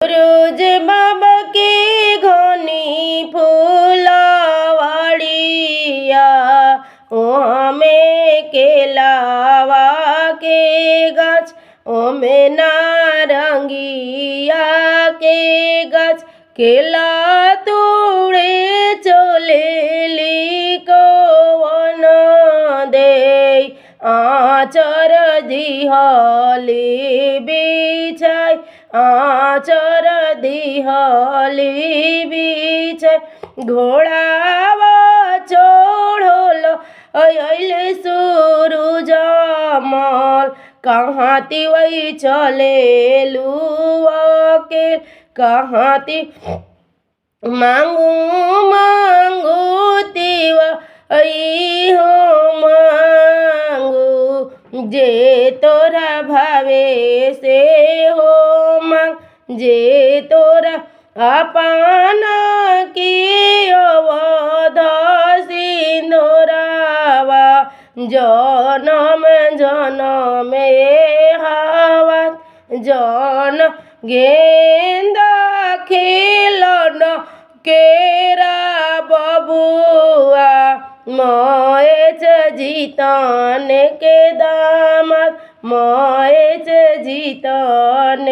रोज बाबा के घनी फूलवाड़िया ओमे केलावा के गाछ ओमे नारंगिया के गाछ केला तोड़े चलेली कवन दे आचर दिहली बिछाई आचर दिहली बिछाई घोड़ावा चढ़ल अइले सूरज मल कहाँ तिवई चले लुआ कहाँ ती मांगू मांगू तिवा हो मांगू जे तोरा भावे से हो मांग जे तोरा अपन की अवध सिंदूरावा जनम जनम हवा जन गेंदा खेलन केरा बबुआ मयच जीतन के दामाद मयच जीतन